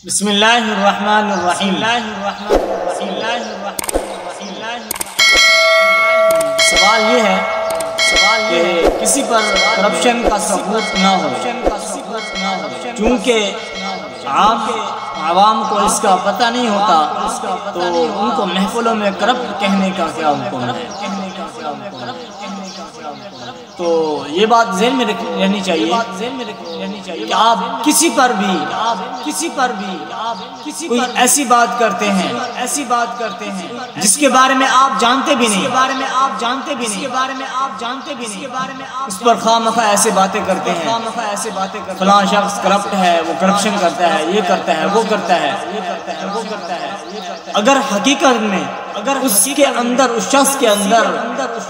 بسم اللہ الرحمن الرحیم۔ سوال یہ ہے کہ کسی پر کرپشن کا ثبوت نہ ہو، چونکہ عوام کو اس کا پتہ نہیں ہوتا تو ان کو محفلوں میں کرپٹ کہنے کا کیا حکم ہے؟ تو یہ بات ذہن میں رہنی چاہیے کہ آپ کسی پر بھی کوئی ایسی بات کرتے ہیں جس کے بارے میں آپ جانتے بھی نہیں، اس پر خواہ مخواہ ایسے باتیں کرتے ہیں، فلاں شخص کرپٹ ہے، وہ کرپشن کرتا ہے، یہ کرتا ہے، وہ کرتا ہے۔ اگر حقیقت میں اس کے اندر، اس شخص کے اندر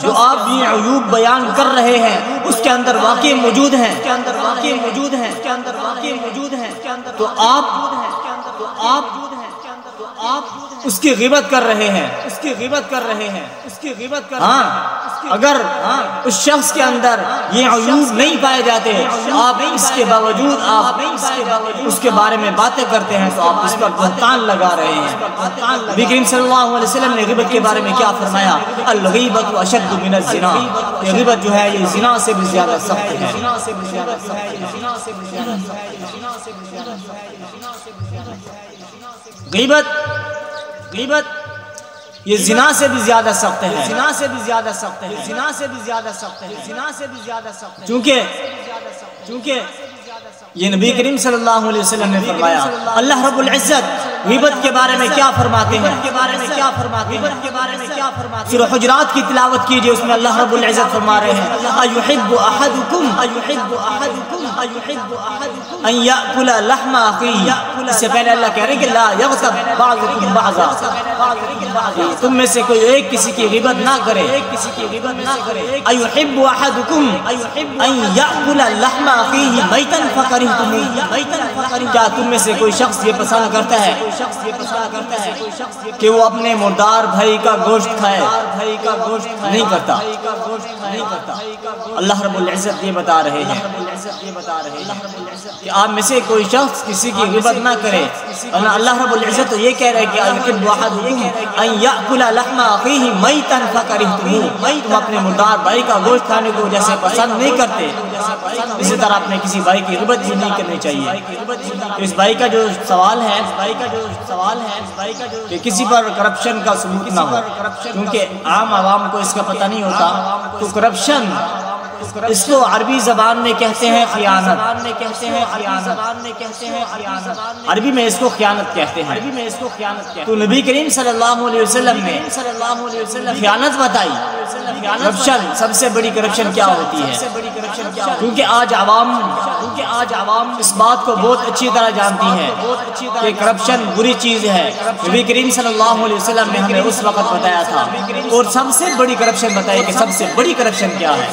جو آپ یہ عیوب بیان کر رہے ہیں اس کے اندر واقعی موجود ہیں تو آپ اس کی غیبت کر رہے ہیں۔ ہاں، اگر اس شخص کے اندر یہ عیوب نہیں پائے جاتے، آپ اس کے باوجود آپ اس کے بارے میں باتیں کرتے ہیں تو آپ اس پر بہتان لگا رہے ہیں۔ نبی کریم صلی اللہ علیہ وسلم نے غیبت کے بارے میں کیا فرمایا؟ الغیبۃ اشد من الزنا، یہ غیبت جو ہے یہ زنا سے بھی زیادہ سخت ہے۔ غیبت یہ زنا سے بھی زیادہ سخت ہے، چونکہ یہ نبی کریم صلی اللہ علیہ وسلم نے فرمایا۔ اللہ رب العزت غیبت کے بارے میں کیا فرماتے ہیں؟ سورہ حجرات کی تلاوت کیجئے، اس میں اللہ رب العزت فرما رہے ہیں اَيُحِبُّ أَحَدُكُمْ أَن يَأْكُلَ لَحْمَ أَخِيهِ، اس سے پہلے اللہ کہہ رہے ہیں کہ لا يغتب بعضكم بعضا، تم میں سے کوئی ایک کسی کی غیبت نہ کرے۔ اَيُحِبُّ أَحَدُكُمْ أَن يَأْكُلَ لَحْمَ أَخِيهِ مَيْتًا فَكَرِهْتُمُوهُ، کیا تم میں سے کوئی شخص یہ پسند کرتا ہے کہ وہ اپنے مردار بھائی کا گوشت کھائے؟ نہیں کرتا۔ اللہ رب العزت یہ بتا رہے ہیں کہ آپ میں سے کوئی شخص کسی کی غیبت نہ کرے، اور اللہ رب العزت تو یہ کہہ رہے ہیں کہ اَيُحِبُّ أَحَدُكُمْ أَن يَأْكُلَ لَحْمَ أَخِيهِ مَيْتًا فَكَرِهْتُمُوهُ، تم اپنے مردار بھائی کا گوشت کھانے کو جیسے پسند نہیں کرتے، اسی طرح اپنے کسی بھائی کی غیبت بھی نہیں کرنی چاہیے۔ تو اس بھائی کا جو سوال ہے کہ کسی پر کرپشن کا ثبوت نہ ہو، کیونکہ عام عوام کو اس کا پتہ نہیں ہوتا، تو کرپشن اس کو عربی زبان میں کہتے ہیں خیانت، عربی میں اس کو خیانت کہتے ہیں۔ تو نبی کریم صلی اللہ علیہ وسلم نے خیانت بتائی۔ کرپشن، سب سے بڑی کرپشن کیا ہوتی ہے؟ کیونکہ آج عوام اس بات کو بہت اچھی طرح جانتی ہے کہ کرپشن بری چیز ہے۔ نبی کریم صلی اللہ علیہ وسلم نے ہمیں اس وقت بتایا تھا، اور سب سے بڑی کرپشن بتائی کہ سب سے بڑی کرپشن کیا ہے۔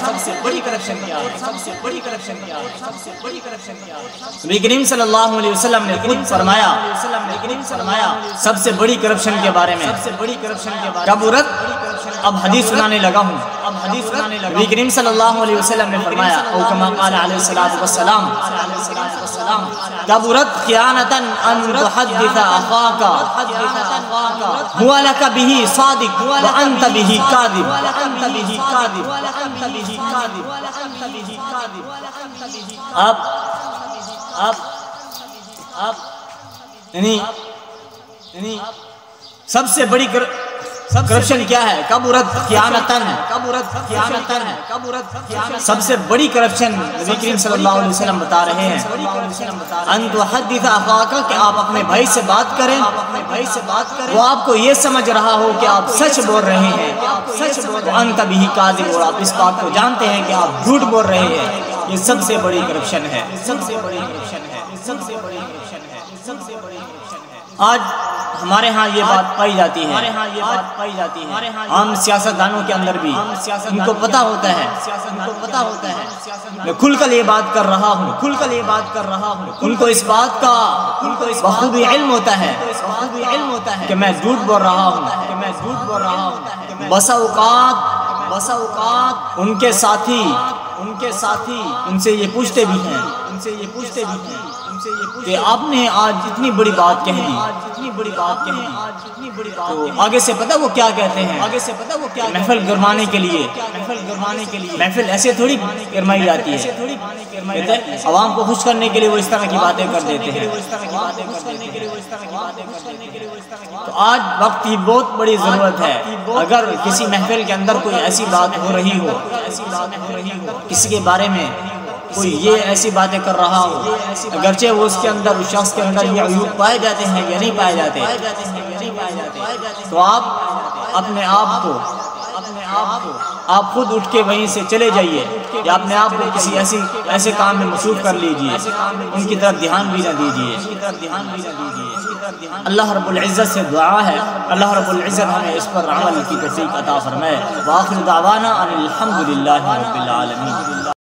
نبی کریم صلی اللہ علیہ وسلم نے خود فرمایا سب سے بڑی کرپشن کے بارے میں، کبرت، اب حدیث سنانے لگا ہوں۔ نبی کریم صلی اللہ علیہ وسلم نے فرمایا او کما قال علیہ الصلوۃ والسلام، کبرت خیانۃ ان تحدث اخاک هو لك به صادق وانت به كاذب۔ یعنی سب سے بڑی کرپشن کیا ہے؟ کبرت خیانتن، سب سے بڑی کرپشن نبی کریم صلی اللہ علیہ وسلم بتا رہے ہیں ان تحدث اخاک، کہ آپ اپنے بھائی سے بات کریں، وہ آپ کو یہ سمجھ رہا ہو کہ آپ سچ بول رہے ہیں، وانت به کاذب، اور آپ اس بات کو جانتے ہیں کہ آپ جھوٹ بول رہے ہیں۔ یہ سب سے بڑی کرپشن ہے۔ آج ہمارے ہاں یہ بات پائی جاتی ہے، عام سیاستدانوں کے اندر بھی ان کو پتہ ہوتا ہے، میں کھل کر یہ بات کر رہا ہوں، ان کو اس بات کا بخوبی علم ہوتا ہے کہ میں جھوٹ بول رہا ہوں۔ بسا اوقات ان کے ساتھی ان سے یہ پوچھتے بھی ہیں ان سے یہ پوچھتے بھی تھے کہ آپ نے آج اتنی بڑی بات کہہ دی، تو آگے سے پتہ وہ کیا کہتے ہیں، محفل گرمانے کے لیے محفل ایسے تھوڑی گرمائی جاتی ہے، کہتے ہیں عوام کو خوش کرنے کے لیے وہ اس طرح کی باتیں کر دیتے ہیں۔ تو آج وقت کی بہت بڑی ضرورت ہے، اگر کسی محفل کے اندر کوئی ایسی بات ہو رہی ہو، کسی کے بارے میں کوئی یہ ایسی باتیں کر رہا ہو، اگرچہ وہ اس کے اندر اس شخص کے اندر یہ عیوب پائے جاتے ہیں یا نہیں پائے جاتے، تو آپ اپنے آپ کو آپ خود اٹھ کے وہیں سے چلے جائیے یا اپنے آپ کو کسی ایسے کام میں مصروف کر لیجئے، ان کی طرف دھیان بھی نہ دیجئے۔ اللہ رب العزت سے دعا ہے اللہ رب العزت ہمیں اس پر عمل کی توفیق عطا فرمائے۔ وآخر دعوانا ان الحمد للہ رب العالمین۔